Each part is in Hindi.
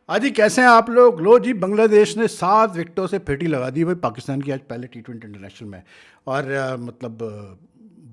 जी कैसे हैं आप लोग। लो जी, बांग्लादेश ने 7 विकेटों से फेटी लगा दी भाई पाकिस्तान की आज पहले T20 इंटरनेशनल में। और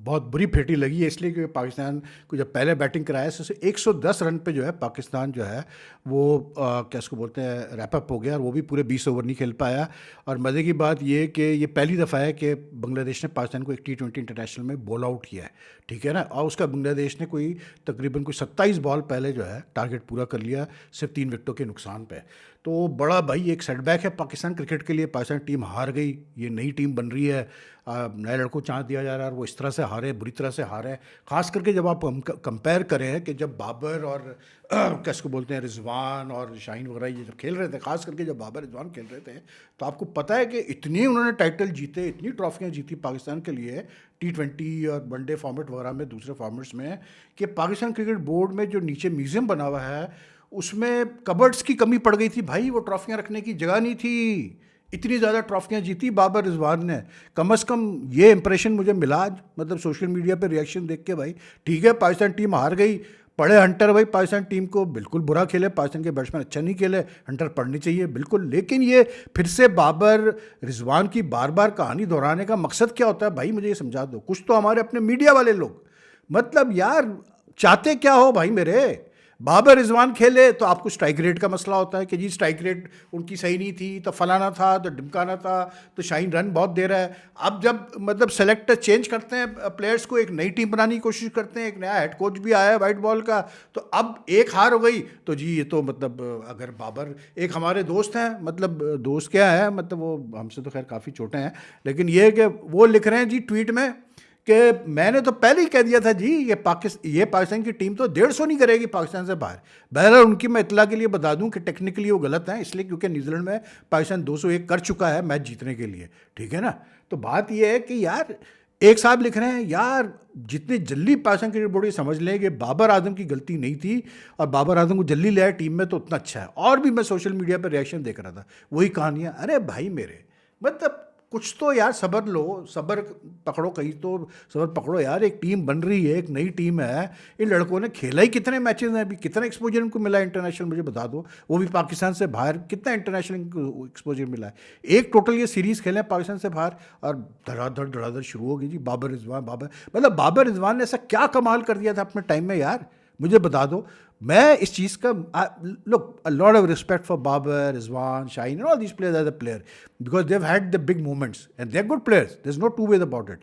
बहुत बुरी फेटी लगी है इसलिए क्योंकि पाकिस्तान को जब पहले बैटिंग कराया तो उसे 110 रन पे जो है पाकिस्तान जो है वो क्या उसको बोलते हैं रैपअप हो गया, और वो भी पूरे 20 ओवर नहीं खेल पाया। और मज़े की बात ये कि ये पहली दफ़ा है कि बांग्लादेश ने पाकिस्तान को एक T20 इंटरनेशनल में बॉल आउट किया है, ठीक है ना। और उसका बांग्लादेश ने कोई तकरीबन कोई 27 बॉल पहले जो है टारगेट पूरा कर लिया, सिर्फ 3 विकेटों के नुकसान पे। तो बड़ा भाई एक सेटबैक है पाकिस्तान क्रिकेट के लिए। पाकिस्तान टीम हार गई, ये नई टीम बन रही है, नए लड़कों को चांस दिया जा रहा है और वो इस तरह से हारे, बुरी तरह से हारे। ख़ास करके जब आप कंपेयर करें कि जब बाबर और किसको बोलते हैं रिजवान और शाहीन वगैरह ये जब खेल रहे थे, ख़ास करके जब बाबर रिजवान खेल रहे थे, तो आपको पता है कि इतनी उन्होंने टाइटल जीते, इतनी ट्रॉफियाँ जीती पाकिस्तान के लिए T20 और वनडे फॉर्मेट वगैरह में, दूसरे फॉर्मेट्स में, कि पाकिस्तान क्रिकेट बोर्ड में जो नीचे म्यूज़ियम बना हुआ है उसमें कबर्ड्स की कमी पड़ गई थी भाई, वो ट्रॉफियाँ रखने की जगह नहीं थी। इतनी ज़्यादा ट्रॉफियाँ जीती बाबर रिजवान ने। कम से कम ये इंप्रेशन मुझे मिला आज, मतलब सोशल मीडिया पे रिएक्शन देख के। भाई ठीक है, पाकिस्तान टीम हार गई, पढ़े हंटर भाई पाकिस्तान टीम को बिल्कुल बुरा खेले, पाकिस्तान के बैट्समैन अच्छा नहीं खेले, हंटर पढ़नी चाहिए बिल्कुल। लेकिन ये फिर से बाबर रिजवान की बार बार कहानी दोहराने का मकसद क्या होता है भाई, मुझे ये समझा दो। कुछ तो हमारे अपने मीडिया वाले लोग, मतलब यार चाहते क्या हो भाई मेरे। बाबर रिजवान खेले तो आपको स्ट्राइक रेट का मसला होता है कि जी स्ट्राइक रेट उनकी सही नहीं थी, तो फलाना था, तो ढिमकाना था, तो शाहीन रन बहुत दे रहा है। अब जब मतलब सेलेक्टर चेंज करते हैं प्लेयर्स को, एक नई टीम बनाने की कोशिश करते हैं, एक नया हेड कोच भी आया है वाइट बॉल का, तो अब एक हार हो गई तो जी ये तो मतलब अगर बाबर, एक हमारे दोस्त हैं, मतलब दोस्त क्या है, मतलब वो हमसे तो खैर काफ़ी छोटे हैं, लेकिन ये कि वो लिख रहे हैं जी ट्वीट में कि मैंने तो पहले ही कह दिया था जी ये पाकिस्तान की टीम तो 150 नहीं करेगी पाकिस्तान से बाहर। बहरहाल उनकी मैं इतला के लिए बता दूं कि टेक्निकली वो गलत हैं, इसलिए क्योंकि न्यूजीलैंड में पाकिस्तान 201 कर चुका है मैच जीतने के लिए, ठीक है ना। तो बात ये है कि यार एक साहब लिख रहे हैं यार, जितनी जल्दी पाकिस्तान क्रिकेट बोर्ड ये समझ लें कि बाबर आजम की गलती नहीं थी और बाबर आजम को जल्दी ले आए टीम में, तो उतना अच्छा है। और भी मैं सोशल मीडिया पर रिएक्शन देख रहा था, वही कहानियाँ। अरे भाई मेरे, मतलब कुछ तो यार सब्र लो, सब्र पकड़ो, कहीं तो सब्र पकड़ो यार। एक टीम बन रही है, एक नई टीम है, इन लड़कों ने खेला ही कितने मैचेस हैं अभी, कितना एक्सपोजर इनको मिला है इंटरनेशनल, मुझे बता दो। वो भी पाकिस्तान से बाहर कितना इंटरनेशनल इनको एक्सपोजर मिला है। एक टोटल ये सीरीज़ खेले हैं पाकिस्तान से बाहर, और धड़ाधड़ शुरू हो गई जी। बाबर रिजवान, बाबर मतलब बाबर रिजवान ने ऐसा क्या कमाल कर दिया था अपने टाइम में यार, मुझे बता दो। मैं इस चीज़ का look, a lot of respect for Babar, Rizwan, Shaheen and all these players as a player, because they have had the big moments and they are good players, there is no two ways about it.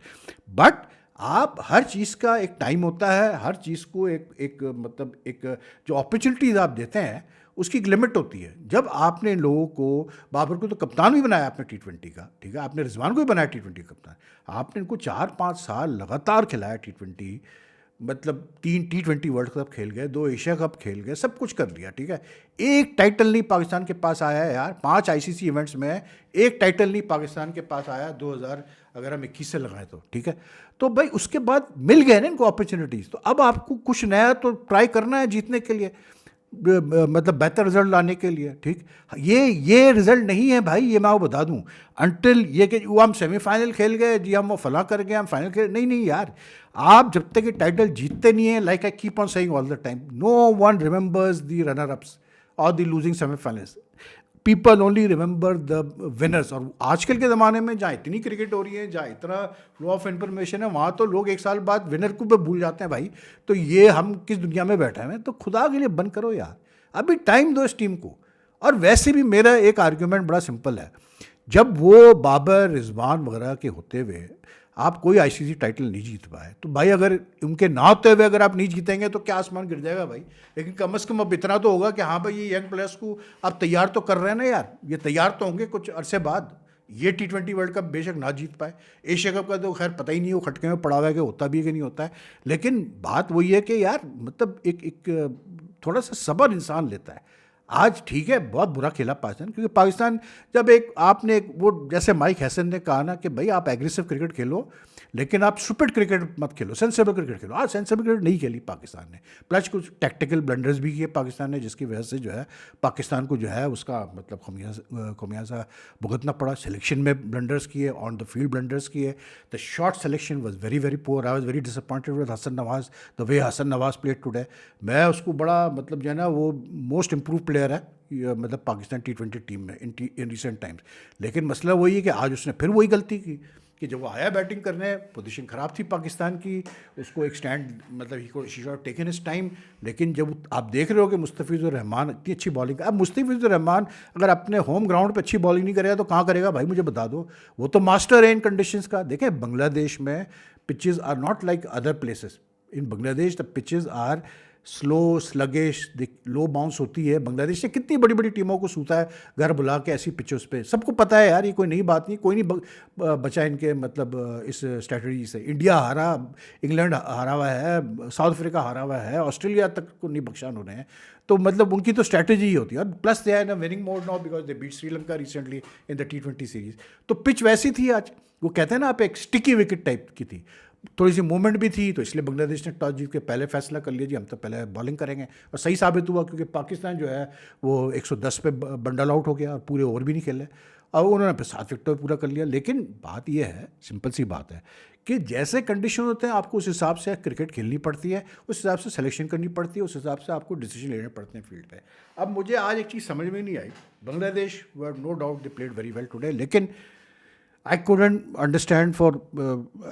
But आप हर चीज़ का एक टाइम होता है, हर चीज़ को एक मतलब एक जो अपॉर्चुनिटीज़ आप देते हैं उसकी एक लिमिट होती है। जब आपने इन लोगों को, बाबर को तो कप्तान भी बनाया आपने T20 का, ठीक है, आपने रिजवान को भी बनाया T20 कप्तान, आपने इनको 4-5 साल लगातार खिलाया T20, मतलब 3 T20 वर्ल्ड कप खेल गए, 2 एशिया कप खेल गए, सब कुछ कर लिया, ठीक है। एक टाइटल नहीं पाकिस्तान के पास आया है यार, 5 ICC इवेंट्स में एक टाइटल नहीं पाकिस्तान के पास आया, 2000 अगर हम 21 से लगाए तो, ठीक है। तो भाई उसके बाद मिल गए ना इनको अपॉर्चुनिटीज़, तो अब आपको कुछ नया तो ट्राई करना है जीतने के लिए, मतलब बेहतर रिजल्ट लाने के लिए, ठीक। ये रिजल्ट नहीं है भाई, ये मैं आपको बता दूं। अनटिल ये कि वो हम सेमीफाइनल खेल गए जी, हम वो फला कर गए, हम फाइनल खेल, नहीं नहीं यार। आप जब तक ये टाइटल जीतते नहीं है, like I keep on saying all the time, no one remembers the runner ups और the losing semifinals, people only remember the winners. और आजकल के ज़माने में जहाँ इतनी क्रिकेट हो रही है, जहाँ इतना फ्लो ऑफ इंफॉर्मेशन है, वहाँ तो लोग एक साल बाद विनर को भी भूल जाते हैं भाई। तो ये हम किस दुनिया में बैठे हैं, तो खुदा के लिए बंद करो यार, अभी टाइम दो इस टीम को। और वैसे भी मेरा एक आर्ग्यूमेंट बड़ा सिंपल है, जब वो बाबर रिजवान वगैरह के होते हुए आप कोई ICC टाइटल नहीं जीत पाए, तो भाई अगर उनके ना होते हुए अगर आप नहीं जीतेंगे तो क्या आसमान गिर जाएगा भाई। लेकिन कम से कम अब इतना तो होगा कि हाँ भाई ये यंग प्लेयर्स को आप तैयार तो कर रहे हैं ना यार, ये तैयार तो होंगे कुछ अरसे बाद। ये T20 वर्ल्ड कप बेशक ना जीत पाए, एशिया कप का तो खैर पता ही नहीं, वो खटके में पड़ा हुआ है कि होता भी है कि नहीं होता है। लेकिन बात वही है कि यार मतलब एक थोड़ा सा सब्र इंसान लेता है। आज ठीक है बहुत बुरा खेला पाकिस्तान, क्योंकि पाकिस्तान जब एक आपने एक वो जैसे माइक हैसन ने कहा ना कि भाई आप एग्रेसिव क्रिकेट खेलो, लेकिन आप स्टूपिड क्रिकेट मत खेलो, सेंसिबल क्रिकेट खेलो। आज सेंसिबल क्रिकेट नहीं खेली पाकिस्तान ने, प्लस कुछ टैक्टिकल ब्लंडर्स भी किए पाकिस्तान ने, जिसकी वजह से जो है पाकिस्तान को जो है उसका मतलब खमियाजा भुगतना पड़ा। सिलेक्शन में ब्लंडर्स किए, ऑन द फील्ड ब्लंडर्स किए। The shot selection was very very poor. I was very disappointed with Hasan Nawaz, the way Hasan Nawaz played today. मैं उसको बड़ा मतलब जो है ना वो मोस्ट इम्प्रूव प्लेयर है मतलब पाकिस्तान T20 टीम में इन रिसेंट टाइम्स। लेकिन मसला वही है कि आज उसने फिर वही गलती की कि जब वो आया बैटिंग करने, पोजीशन ख़राब थी पाकिस्तान की, उसको एक स्टैंड मतलब she shot taken is time. लेकिन जब आप देख रहे हो कि मुस्तफ़िज़ुर रहमान इतनी अच्छी बॉलिंग, अब मुस्तफ़िज़ुर रहमान अगर अपने होम ग्राउंड पे अच्छी बॉलिंग नहीं करेगा तो कहाँ करेगा भाई, मुझे बता दो। वो तो मास्टर है इन कंडीशंस का। देखें बांग्लादेश में pitches are not like other places. In Bangladesh the pitches are slow sluggish, low bounce होती है। बांग्लादेश ने कितनी बड़ी बड़ी टीमों को सूता है घर बुला के ऐसी पिचों पे, सबको पता है यार, ये कोई नई बात नहीं। कोई नहीं बचा इनके मतलब इस स्ट्रेटजी से। इंडिया हारा, इंग्लैंड हारा हुआ है, साउथ अफ्रीका हारा हुआ है, ऑस्ट्रेलिया तक को नहीं बख्शा उन्होंने। तो मतलब उनकी तो स्ट्रैटेजी ही होती है। और plus they are in a winning mode now because they beat Sri Lanka recently in the T20 series. तो पिच वैसी थी आज, वो कहते हैं ना आप एक स्टिकी विकेट टाइप की थी, थोड़ी सी मूवमेंट भी थी। तो इसलिए बांग्लादेश ने टॉस जीत के पहले फैसला कर लिया जी हम तो पहले बॉलिंग करेंगे, और सही साबित हुआ क्योंकि पाकिस्तान जो है वो 110 पे बंडल आउट हो गया और पूरे ओवर भी नहीं खेले। अब उन्होंने फिर 7 विकेटों पे पूरा कर लिया। लेकिन बात यह है, सिंपल सी बात है कि जैसे कंडीशन होते हैं आपको उस हिसाब से क्रिकेट खेलनी पड़ती है, उस हिसाब से सिलेक्शन करनी पड़ती है, उस हिसाब से आपको डिसीजन लेने पड़ते हैं फील्ड पे। अब मुझे आज एक चीज़ समझ में नहीं आई, Bangladesh no doubt they played very well today, लेकिन I couldn't understand for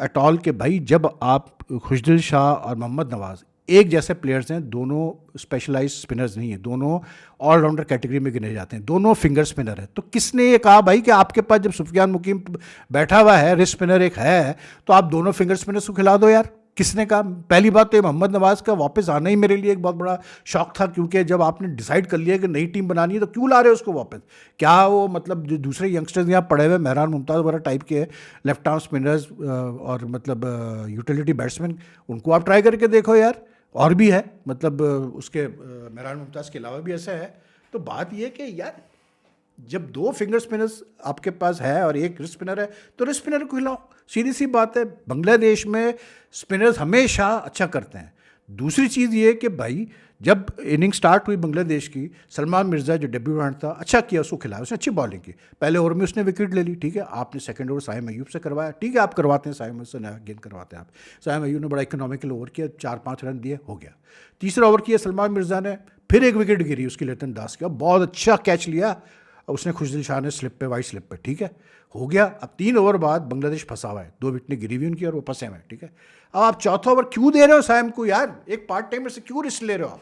at all कि भाई जब आप खुशदिल शाह और मोहम्मद नवाज़ एक जैसे प्लेयर्स हैं, दोनों स्पेशलाइज स्पिनर्स नहीं हैं, दोनों ऑलराउंडर कैटेगरी में गिने जाते हैं, दोनों फिंगर स्पिनर है। तो किसने ये कहा भाई कि आपके पास जब सुफियान मुकीम बैठा हुआ है, रिस्ट स्पिनर एक है, तो आप दोनों फिंगर स्पिनर्स को खिला दो यार? किसने कहा? पहली बात तो ये मोहम्मद नवाज़ का वापस आना ही मेरे लिए एक बहुत बड़ा शौक था, क्योंकि जब आपने डिसाइड कर लिया कि नई टीम बनानी है तो क्यों ला रहे हो उसको वापस? क्या वो मतलब जो दूसरे यंगस्टर्स यहाँ पड़े हुए मेहरान मुमताज़ वगैरह टाइप के लेफ्ट आर्म स्पिनर्स और मतलब यूटिलिटी बैट्समैन, उनको आप ट्राई करके देखो यार। और भी है मतलब उसके मेहरान मुमताज़ के अलावा भी ऐसा है। तो बात यह कि यार जब 2 फिंगर स्पिनर्स आपके पास है और एक रिस्ट स्पिनर है तो रिस्ट स्पिनर को खिलाओ, सीधी सी बात है। बांग्लादेश में स्पिनर्स हमेशा अच्छा करते हैं। दूसरी चीज़ ये कि भाई जब इनिंग स्टार्ट हुई बांग्लादेश की, सलमान मिर्ज़ा जो डेब्यूटेंट था अच्छा किया, उसको खिलाया, उसने अच्छी बॉलिंग की। पहले ओवर में उसने विकेट ले ली, ठीक है। आपने सेकंड ओवर साइम अयूब से करवाया, ठीक है, आप करवाते हैं, साइम से नया गेंद करवाते हैं आप। साइम अयूब ने बड़ा इकोनॉमिकल ओवर किया, 4-5 रन दिए, हो गया। तीसरा ओवर किया सलमान मिर्ज़ा ने, फिर एक विकेट गिरी उसकी लेतन दास का, बहुत अच्छा कैच लिया उसने खुशदिल शाह ने स्लिप पे, वाइट स्लिप पे, ठीक है, हो गया। अब 3 ओवर बाद बांग्लादेश फंसा हुआ है, 2 विकेटें गिरी हुई उनकी और वो फंसे हुए हैं, ठीक है। अब आप चौथा ओवर क्यों दे रहे हो साइम को यार? एक पार्ट टाइमर से क्यों रिस्क ले रहे हो आप?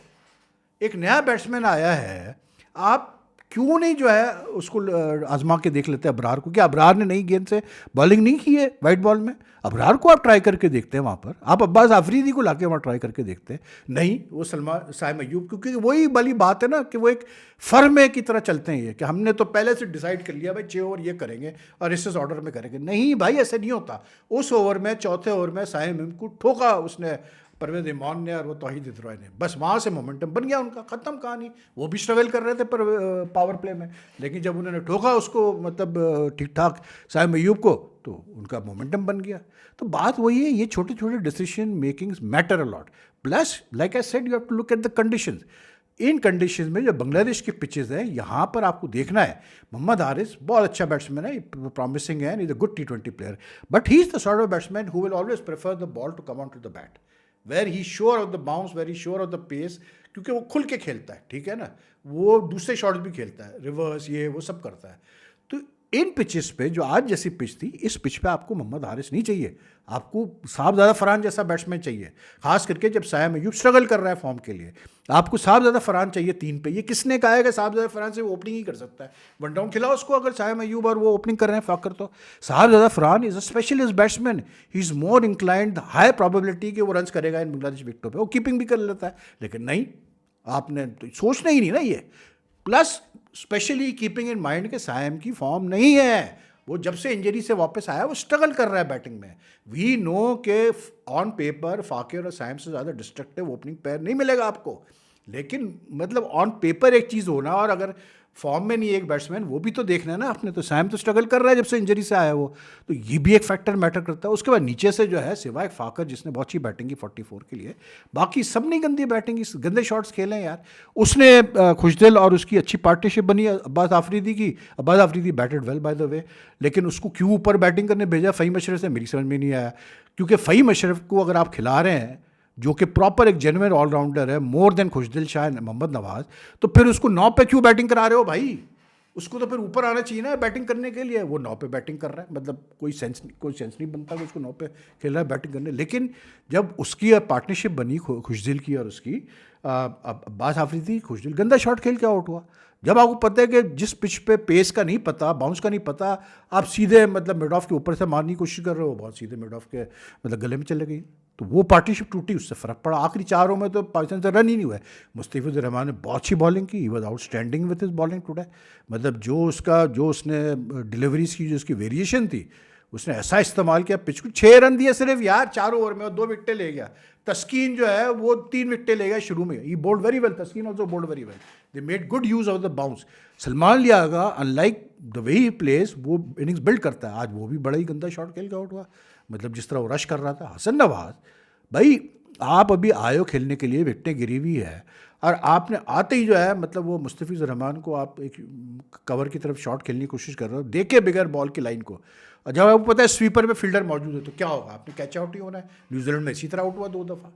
एक नया बैट्समैन आया है, आप क्यों नहीं जो है उसको आजमा के देख लेते हैं अबरार को? क्या अबरार ने नई गेंद से बॉलिंग नहीं की है वाइट बॉल में? अबरार को आप ट्राई करके देखते हैं वहाँ पर, आप अब्बास आफरीदी को लाके वहाँ ट्राई करके देखते हैं। नहीं, वो सलमान साइम अयूब, क्योंकि वही वाली बात है ना कि वो एक फर्म की तरह चलते हैं ये, कि हमने तो पहले से डिसाइड कर लिया भाई 6 ओवर ये करेंगे और इस ऑर्डर में करेंगे। नहीं भाई, ऐसे नहीं होता। उस ओवर में, चौथे ओवर में साइम अयूब को ठोका उसने परवेज इमान ने और वो तौहीद इदरॉय ने, बस वहाँ से मोमेंटम बन गया उनका, ख़त्म कहानी। वो भी स्ट्रगल कर रहे थे पर पावर प्ले में, लेकिन जब उन्होंने ठोका उसको मतलब ठीक ठाक साइम अयूब को, तो उनका मोमेंटम बन गया। तो बात वही है, ये छोटे छोटे decision makings matter a lot. Plus like I said, you have to look at the conditions. In conditions में जो बांग्लादेश की पिचेस है, यहाँ पर आपको देखना है, मोहम्मद हारिस बहुत अच्छा बैट्समैन है, प्रॉमिसिंग है, is a good T20 player, but he is the sort of batsman who will always prefer the ball to come on to the bat, where he sure of the bounce, where he sure of the pace, क्योंकि वो खुल के खेलता है, ठीक है ना। वो दूसरे शॉट्स भी खेलता है, रिवर्स ये वो सब करता है। तो इन पिचेस पे, जो आज जैसी पिच थी, इस पिच पे आपको मोहम्मद हारिस नहीं चाहिए, आपको साहबजादा फरहान जैसा बैट्समैन चाहिए। खास करके जब साइम अयूब स्ट्रगल कर रहा है फॉर्म के लिए, आपको साहबजादा फरहान चाहिए 3 पे। ये किसने कहा है कि साहबजादा फरहान से वो ओपनिंग ही कर सकता है? वन डाउन खिलाओ उसको, अगर साइम अयूब और वो ओपनिंग कर रहे हैं फाकर। तो Sahibzada Farhan is a specialist batsman, he is more inclined, high probability कि वो रन करेगा इन बांग्लादेश विकेटों पे, वो कीपिंग भी कर लेता है। लेकिन नहीं, आपने तो सोचना ही नहीं ना ये। Plus specially keeping in mind के साइम की फॉर्म नहीं है, वो जब से इंजरी से वापस आया वो स्ट्रगल कर रहा है बैटिंग में। वी नो के ऑन पेपर फाकिर और साइम से ज़्यादा डिस्ट्रक्टिव ओपनिंग पेयर नहीं मिलेगा आपको। लेकिन मतलब ऑन पेपर एक चीज़ होना और अगर फॉर्म में नहीं एक बैट्समैन, वो भी तो देखना है ना आपने। तो सैम तो स्ट्रगल कर रहा है जब से इंजरी से आया वो, तो ये भी एक फैक्टर मैटर करता है। उसके बाद नीचे से जो है सिवाय फाकर जिसने बहुत अच्छी बैटिंग की 44 के लिए, बाकी सब ने गंदी बैटिंग की, गंदे शॉट्स खेले हैं यार। उसने खुशदिल और उसकी अच्छी पार्टनरशिप बनी अब्बास आफरीदी की। Abbas Afridi batted well by the way, लेकिन उसको क्यों ऊपर बैटिंग करने भेजा फ़हीम अशरफ से, मेरी समझ में नहीं आया। क्योंकि फ़हीम अशरफ को अगर आप खिला रहे हैं, जो कि प्रॉपर एक जेन्युइन ऑलराउंडर है, मोर देन खुशदिल शाह मोहम्मद नवाज, तो फिर उसको 9 पे क्यों बैटिंग करा रहे हो भाई? उसको तो फिर ऊपर आना चाहिए ना बैटिंग करने के लिए। वो 9 पे बैटिंग कर रहा है, मतलब कोई सेंस नहीं बनता कि उसको 9 पे खेल रहा है बैटिंग करने। लेकिन जब उसकी पार्टनरशिप बनी खुशदिल की और उसकी, अब्बास आफरीदी, खुशदिल, गंदा शॉट खेल के आउट हुआ। जब आपको पता है कि जिस पिच पे पेस का नहीं पता, बाउंस का नहीं पता, आप सीधे मतलब मिड ऑफ के ऊपर से मारने की कोशिश कर रहे हो, बहुत सीधे मिड ऑफ के मतलब गले में चले गई। तो वो पार्टनरशिप टूटी, उससे फ़र्क पड़ा। आखिरी 4 ओवर में तो पाकिस्तान से रन ही नहीं हुए। मुस्तफिजुर रहमान ने बहुत अच्छी बॉलिंग की, he was outstanding with his bowling today. मतलब जो उसने डिलीवरीज की, जो उसकी वेरिएशन थी, उसने ऐसा इस्तेमाल किया। पिच को 6 रन दिए सिर्फ यार 4 ओवर में, और 2 विकेटें ले गया। तस्कीन जो है वो 3 विकेटें ले गया शुरू में। ही bowled very well, Taskin also bowled very well, they made good use of the bounce. Salman लियागा unlike the way he plays, वो इनिंग्स बिल्ड करता है। आज वो भी बड़ा ही गंदा शॉट खेल के आउट हुआ, मतलब जिस तरह वो रश कर रहा था। हसन नवाज भाई, आप अभी आयो खेलने के लिए, विकटें गिरी हुई है, और आपने आते ही जो है मतलब वो मुस्तफिजुर रहमान को आप एक कवर की तरफ शॉट खेलने की कोशिश कर रहे हो, देखे बगैर बॉल की लाइन को। और जब आपको पता है स्वीपर में फील्डर मौजूद है तो क्या होगा, आपने कैच आउट ही होना है। न्यूजीलैंड में इसी तरह आउट हुआ 2 दफ़ा।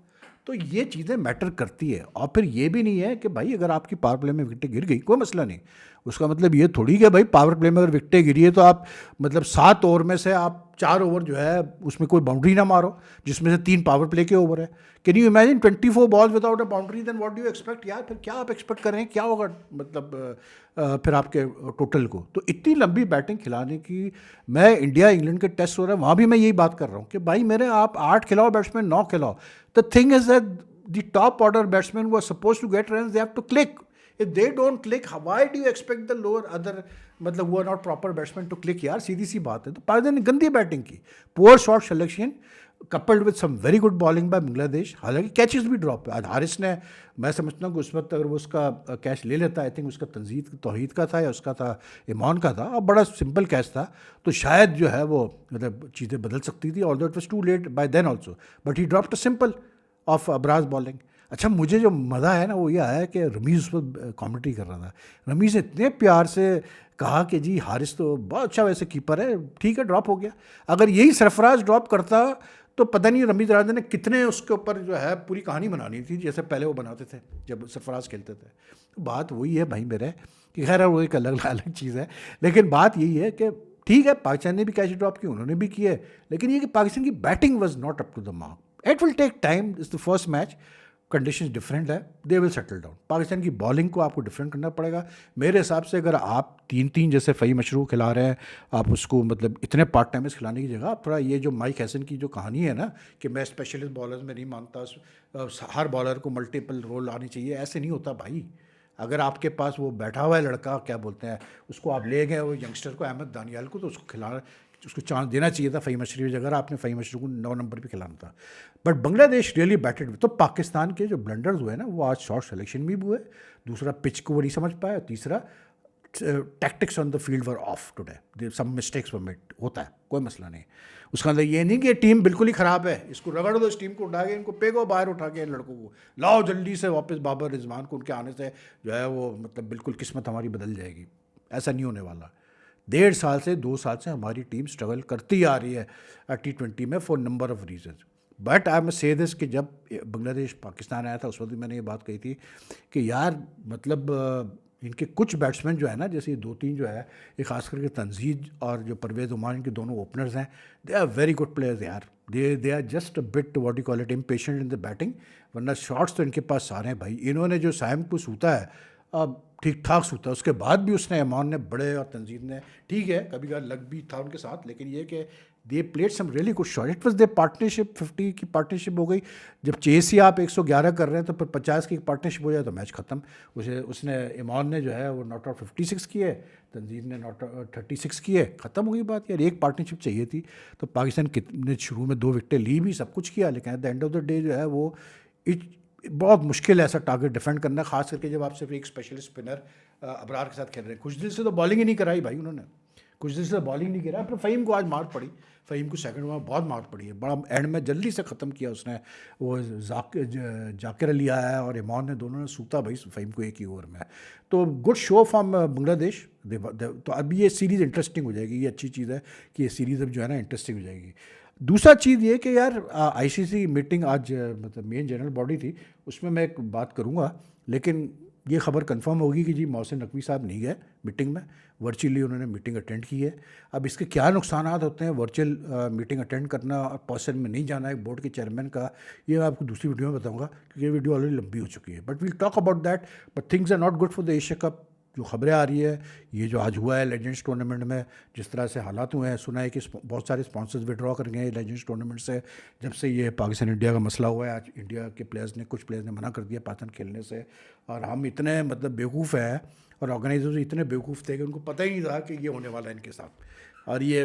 तो ये चीज़ें मैटर करती है। और फिर ये भी नहीं है कि भाई अगर आपकी पावर प्ले में विकटें गिर गई कोई मसला नहीं, उसका मतलब ये थोड़ी कि भाई पावर प्ले में अगर विकटें गिरी है तो आप मतलब 7 ओवर में से आप 4 ओवर जो है उसमें कोई बाउंड्री ना मारो, जिसमें से 3 पावर प्ले के ओवर है। Can you imagine 24 balls without a boundary? Then what do you expect यार? फिर क्या आप एक्सपेक्ट कर रहे हैं, क्या होगा मतलब फिर आपके टोटल को? तो इतनी लंबी बैटिंग खिलाने की, मैं इंडिया इंग्लैंड के टेस्ट हो रहा है वहाँ भी मैं यही बात कर रहा हूँ कि भाई मेरे आप 8 खिलाओ बैट्समैन, 9 खिलाओ। The thing is that the top order batsman वो are supposed to get run, they have to click. If they don't click, why do you expect the lower other, मतलब वो are not proper batsman to click? यार सीधी सी बात है। तो पाकिस्तान ने गंदी बैटिंग की, poor shot selection coupled with some very good bowling by Bangladesh. हालांकि कैचेस भी ड्रॉप है। आज हारिस ने, मैं समझता हूँ कि उस वक्त अगर वो उसका कैच ले लेता, आई थिंक उसका तंजीद तौहीद का था या उसका था ईमान का था, और बड़ा सिंपल कैच था, तो शायद जो है वो मतलब चीज़ें बदल सकती थी। Although it was too late by then also, but he dropped a simple of Abrar bowling. अच्छा, मुझे जो मज़ा आया ना वो ये आया कि रमीज़ उस पर कॉमेंट्री कर रहा था। रमीज़ ने इतने प्यार से कहा कि जी हारिस तो बहुत अच्छा वैसे कीपर है, ठीक है ड्रॉप हो गया। अगर यही सरफराज ड्रॉप करता तो पता नहीं रमीज़ राजा ने कितने उसके ऊपर जो है पूरी कहानी बनानी थी, जैसे पहले वो बनाते थे जब सरफराज खेलते थे। तो बात वही है भाई मेरे, कि खैर वो एक अलग अलग चीज़ है, लेकिन बात यही है कि ठीक है पाकिस्तान ने भी कैच ड्रॉप की, उन्होंने भी किए, लेकिन ये कि पाकिस्तान की batting was not up to the mark. It will take time, is the first match, condition different है, they will settle down. Pakistan की बॉलिंग को आपको डिफरेंट करना पड़ेगा मेरे हिसाब से। अगर आप 3-3 जैसे फ़हीम अशरफ खिला रहे हैं, आप उसको मतलब इतने पार्ट टाइमर्स खिलाने की जगह आप थोड़ा ये जो माइक हैसन की जो कहानी है ना कि मैं स्पेशलिस्ट बॉलर्स में नहीं मानता, हर बॉलर को मल्टीपल रोल आनी चाहिए, ऐसे नहीं होता भाई। अगर आपके पास वो बैठा हुआ है लड़का, क्या बोलते हैं उसको, आप ले गए वो यंगस्टर को, अहमद दानियाल को, तो उसको खिलाना, उसको चांस देना चाहिए था फ़हीम अशरफ की जगह। आपने फ़हीम अशरफ को 9 नंबर पे खिलाना था। But Bangladesh really batted. तो पाकिस्तान के जो ब्लंडर्स हुए ना वो आज शॉर्ट सिलेक्शन भी हुए, दूसरा पिच को वो नहीं समझ पाया, तीसरा tactics on the field were off today, some mistakes were made, होता है कोई मसला नहीं। उसका मतलब ये नहीं कि टीम बिल्कुल ही ख़राब है, इसको रगड़ दो, इस टीम को उठा के, इनको पेगो बाहर उठा के, इन लड़कों को लाओ जल्दी से वापस। बाबर रिजवान को उनके आने से जो है वो मतलब बिल्कुल किस्मत हमारी बदल जाएगी, ऐसा नहीं होने वाला। 1.5 साल से 2 साल से हमारी टीम स्ट्रगल करती आ रही है T20 में for number of reasons. But I must say this कि जब बांग्लादेश पाकिस्तान आया था उस वक्त भी मैंने ये बात कही थी कि यार मतलब इनके कुछ बैट्समैन जो है ना, जैसे ये 2-3 जो है, ये खास करके तंजीद और जो परवेज़ उमान, इनके दोनों ओपनर्स हैं, they are very good players यार। They are just a bit what you call it impatient in the batting, वरना शॉट्स तो इनके पास सारे हैं भाई। इन्होंने जो सैम को सूता है, अब ठीक ठाक सूता, उसके बाद भी उसने ईमान ने बड़े और तंजीद ने, ठीक है कभी कभार लग भी था उनके साथ, लेकिन ये कि they played some really good shot. It was the partnership, 50 की पार्टनरशिप हो गई। जब चेस ही आप 111 कर रहे हैं तो फिर 50 की पार्टनरशिप हो जाए तो मैच ख़त्म। उसने ईमान ने जो है वो नॉट आउट 56 किए, तंजीद ने नॉट आउट 36 किए, ख़त्म हो गई बात यार। एक पार्टनरशिप चाहिए थी। तो पाकिस्तान कितने शुरू में 2 विकेटें ली भी, सब कुछ किया, लेकिन at the end of the day जो है वो बहुत मुश्किल है ऐसा टारगेट डिफेंड करना, खास करके जब आप सिर्फ एक स्पेशलिस्ट स्पिनर अबरार के साथ खेल रहे हैं। कुछ दिन से तो बॉलिंग ही नहीं कराई भाई उन्होंने, कुछ दिन से बॉलिंग नहीं करा। फिर फ़हीम को आज मार पड़ी, फ़हीम को सेकंड ओवर बहुत मार पड़ी है, बड़ा एंड में जल्दी से ख़त्म किया उसने। वो जाकिर अली आया है और इमान ने, दोनों ने सूता भाई फ़हीम को एक ही ओवर में। तो गुड शो फ्रॉम बांग्लादेश। तो अब ये सीरीज़ इंटरेस्टिंग हो जाएगी, ये अच्छी चीज़ है कि ये सीरीज़ अब जो है ना इंटरेस्टिंग हो जाएगी। दूसरा चीज़ ये कि यार आईसीसी मीटिंग आज मतलब मेन जनरल बॉडी थी, उसमें मैं एक बात करूँगा, लेकिन ये खबर कंफर्म होगी कि जी मोहसिन नकवी साहब नहीं गए मीटिंग में, वर्चुअली उन्होंने मीटिंग अटेंड की है। अब इसके क्या नुकसान होते हैं वर्चुअल मीटिंग अटेंड करना और पर्सन में नहीं जाना एक बोर्ड के चेयरमैन का, ये मैं आपको दूसरी वीडियो में बताऊंगा क्योंकि ये वीडियो ऑलरेडी लंबी हो चुकी है। But we'll talk about that. But things are not good for the Asia cup. जो खबरें आ रही है, ये जो आज हुआ है लेजेंड्स टूर्नामेंट में, जिस तरह से हालात हुए हैं, सुना है कि बहुत सारे स्पॉन्सर्स विड्रॉ कर गए हैं लेजेंड्स टूर्नामेंट से जब से ये पाकिस्तान इंडिया का मसला हुआ है। आज इंडिया के प्लेयर्स ने, कुछ प्लेयर्स ने मना कर दिया पाकिस्तान खेलने से, और हम इतने मतलब बेवकूफ़ हैं और ऑर्गेनाइजर्स इतने बेवकूफ़ थे कि उनको पता ही नहीं था कि ये होने वाला है इनके साथ। और ये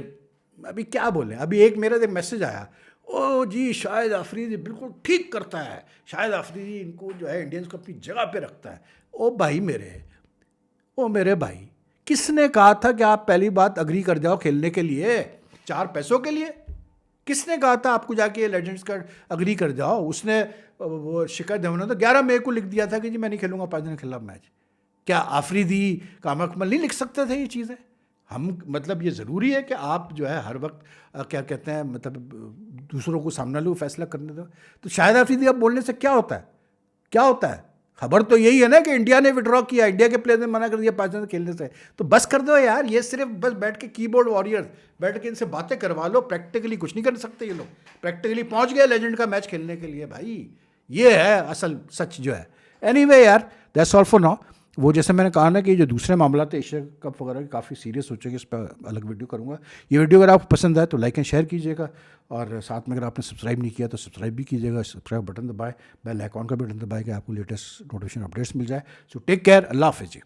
अभी क्या बोलें, अभी एक मेरा एक मैसेज आया, ओ जी शाहिद अफरीदी बिल्कुल ठीक करता है, शाहिद अफरीदी इनको जो है इंडियंस को अपनी जगह पे रखता है। ओ भाई मेरे भाई, किसने कहा था कि आप पहली बात अग्री कर जाओ खेलने के लिए 4 पैसों के लिए? किसने कहा था आपको जाके लेजेंड्स का अग्री कर जाओ? उसने वो शिखर धवन तो 11 मई को लिख दिया था कि जी मैं नहीं खेलूंगा 5 दिन के खिलाफ मैच। क्या आफरीदी कामर अकमल नहीं लिख सकते थे ये चीज़ें? हम मतलब ये ज़रूरी है कि आप जो है हर वक्त क्या कहते हैं मतलब दूसरों को सामने लो फैसला करने दो। तो शाहिद अफरीदी अब बोलने से क्या होता है? क्या होता है? खबर तो यही है ना कि इंडिया ने विड्रॉ किया, इंडिया के प्लेयर ने मना कर दिया पाकिस्तान से खेलने से। तो बस कर दो यार, ये सिर्फ बस बैठ के कीबोर्ड वॉरियर्स बैठ के इनसे बातें करवा लो, प्रैक्टिकली कुछ नहीं कर सकते ये लोग। प्रैक्टिकली पहुंच गए लेजेंड का मैच खेलने के लिए भाई, ये है असल सच जो है। एनीवे यार, दैट्स ऑल फॉर नाउ। वो जैसे मैंने कहा ना कि जो दूसरे मामला थे एशिया कप वगैरह काफ़ी सीरियस हो चुके, इस पर अलग वीडियो करूँगा। ये वीडियो अगर आपको पसंद आए तो लाइक एंड शेयर कीजिएगा, और साथ में अगर आपने सब्सक्राइब नहीं किया तो सब्सक्राइब भी कीजिएगा। सब्सक्राइब बटन दबाएं, बेल आइकॉन का बटन दबाएं कि आपको लेटेस्ट नोटिफिकेशन अपडेट्स मिल जाए। सो टेक केयर, अल्लाह हाफिज़ जी।